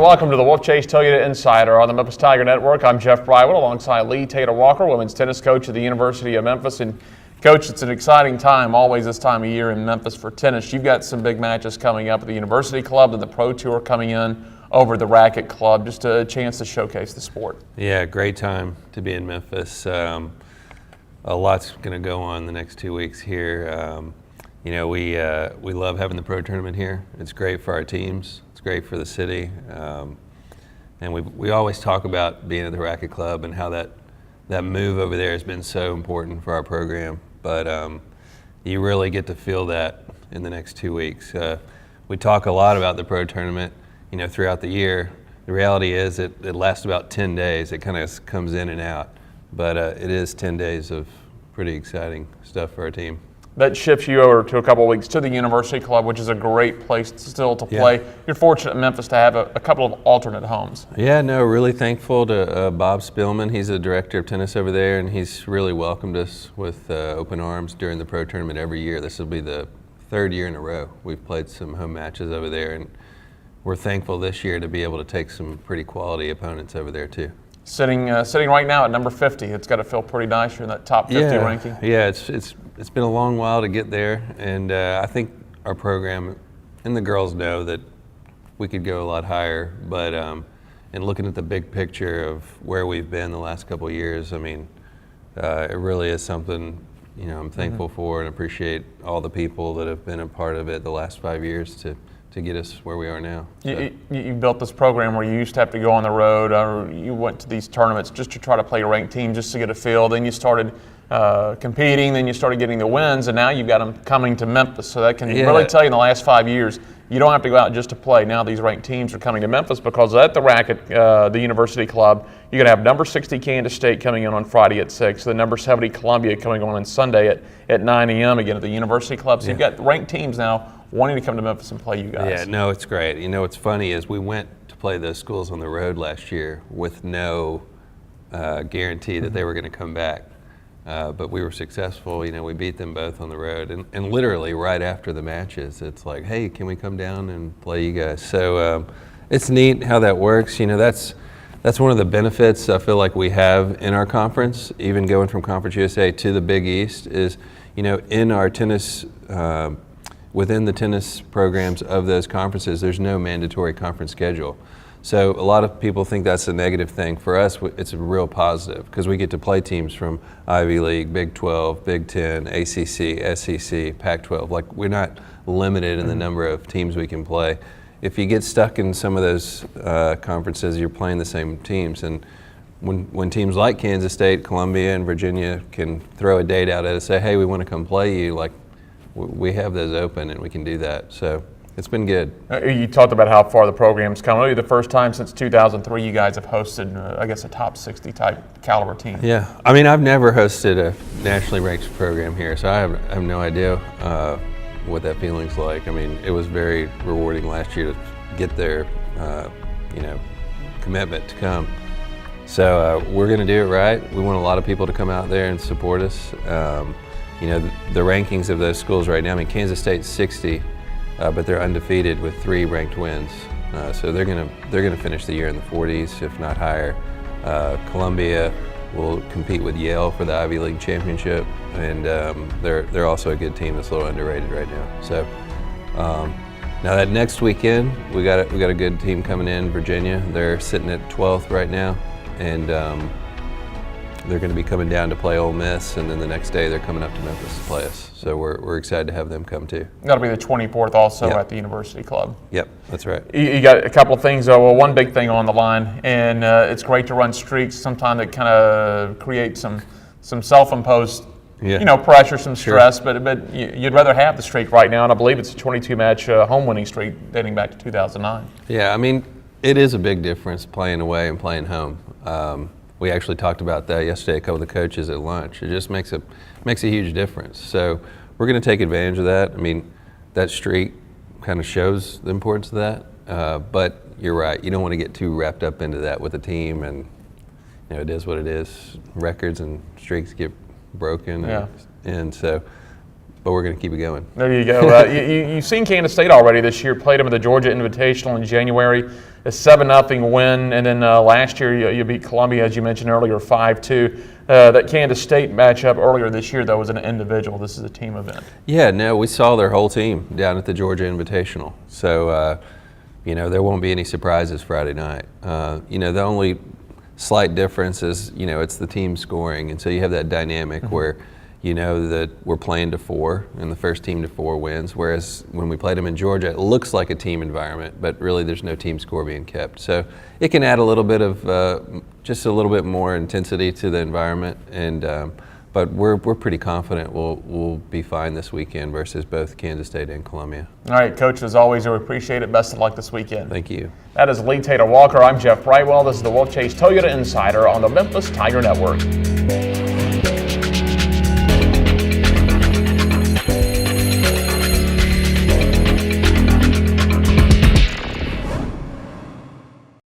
welcome to the Wolfchase Toyota Insider on the Memphis Tiger Network. I'm Jeff Brightwell alongside Lee Tater-Walker, women's tennis coach at the University of Memphis. And Coach, it's an exciting time always this time of year in Memphis for tennis. You've got some big matches coming up at the University Club and the Pro Tour coming in over the Racket Club. Just a chance to showcase the sport. Yeah, great time to be in Memphis. A lot's going to go on the next 2 weeks here. We love having the Pro Tournament here. It's great for our teams. It's great for the city. And we always talk about being at the Racket Club and how that move over there has been so important for our program. But you really get to feel that in the next 2 weeks. We talk a lot about the Pro Tournament, throughout the year. The reality is it lasts about 10 days. It kind of comes in and out. But it is 10 days of pretty exciting stuff for our team. That shifts you over to a couple of weeks to the University Club, which is a great place still to play. Yeah. You're fortunate in Memphis to have a couple of alternate homes. Yeah, no, really thankful to Bob Spillman. He's the director of tennis over there, and he's really welcomed us with open arms during the Pro Tournament every year. This will be the third year in a row we've played some home matches over there, and we're thankful this year to be able to take some pretty quality opponents over there too. Sitting right now at number 50, it's got to feel pretty nice. You're in that top 50 ranking. Yeah, it's been a long while to get there, and I think our program and the girls know that we could go a lot higher. But in looking at the big picture of where we've been the last couple of years, I mean, it really is something I'm thankful for, and appreciate all the people that have been a part of it the last 5 years to get us where we are now. So. You built this program where you used to have to go on the road, or you went to these tournaments just to try to play a ranked team, just to get a feel. Then you started competing, then you started getting the wins, and now you've got them coming to Memphis. So that can really tell you in the last 5 years, you don't have to go out just to play. Now these ranked teams are coming to Memphis because at the Racket, the University Club, you're going to have number 60 Kansas State coming in on Friday at 6, the number 70 Columbia coming on Sunday at 9 a.m. again at the University Club. So you've got ranked teams now wanting to come to Memphis and play you guys. Yeah, no, it's great. What's funny is we went to play those schools on the road last year with no guarantee that they were going to come back. But we were successful. We beat them both on the road. And literally right after the matches, it's like, hey, can we come down and play you guys? So it's neat how that works. That's one of the benefits I feel like we have in our conference, even going from Conference USA to the Big East, is, in our tennis within the tennis programs of those conferences, there's no mandatory conference schedule. So a lot of people think that's a negative thing. For us, it's a real positive because we get to play teams from Ivy League, Big 12, Big 10, ACC, SEC, Pac-12. Like, we're not limited in the number of teams we can play. If you get stuck in some of those conferences, you're playing the same teams. And when teams like Kansas State, Columbia, and Virginia can throw a date out at us, say, hey, we want to come play you, like, we have those open and we can do that. So it's been good. You talked about how far the program's come. It'll be the first time since 2003 you guys have hosted, a top 60 type caliber team. Yeah, I mean, I've never hosted a nationally ranked program here, so I have no idea what that feeling's like. I mean, it was very rewarding last year to get their commitment to come. So we're going to do it right. We want a lot of people to come out there and support us. The rankings of those schools right now, I mean, Kansas State's 60, but they're undefeated with 3 ranked wins. So they're gonna finish the year in the 40s, if not higher. Columbia will compete with Yale for the Ivy League championship, and they're also a good team that's a little underrated right now. So now that next weekend, we got a good team coming in, Virginia. They're sitting at 12th right now, and they're going to be coming down to play Ole Miss, and then the next day they're coming up to Memphis to play us. So we're excited to have them come too. That'll be the 24th also at the University Club. Yep, that's right. You got a couple of things, though. Well, one big thing on the line, and it's great to run streaks. Sometimes that kind of creates some self-imposed pressure, some stress, but you'd rather have the streak right now, and I believe it's a 22-match home-winning streak dating back to 2009. Yeah, I mean, it is a big difference playing away and playing home. We actually talked about that yesterday, a couple of the coaches at lunch. It just makes a huge difference. So we're going to take advantage of that. I mean, that streak kind of shows the importance of that. But you're right, you don't want to get too wrapped up into that with the team, and it is what it is. Records and streaks get broken, and so but we're going to keep it going. There you go. You've seen Kansas State already this year. Played them at the Georgia Invitational in January. A 7-0 win, and then last year you beat Columbia, as you mentioned earlier, 5-2. That Kansas State matchup earlier this year, though, was an individual. This is a team event. Yeah, no, we saw their whole team down at the Georgia Invitational. So, there won't be any surprises Friday night. The only slight difference is, it's the team scoring. And so you have that dynamic where that we're playing to 4 and the first team to 4 wins. Whereas when we played them in Georgia, it looks like a team environment, but really there's no team score being kept. So it can add a little bit of just a little bit more intensity to the environment. And but we're pretty confident we'll be fine this weekend versus both Kansas State and Columbia. All right, Coach, as always, we appreciate it. Best of luck this weekend. Thank you. That is Lee Tater Walker. I'm Jeff Brightwell. This is the Wolfchase Toyota Insider on the Memphis Tiger Network.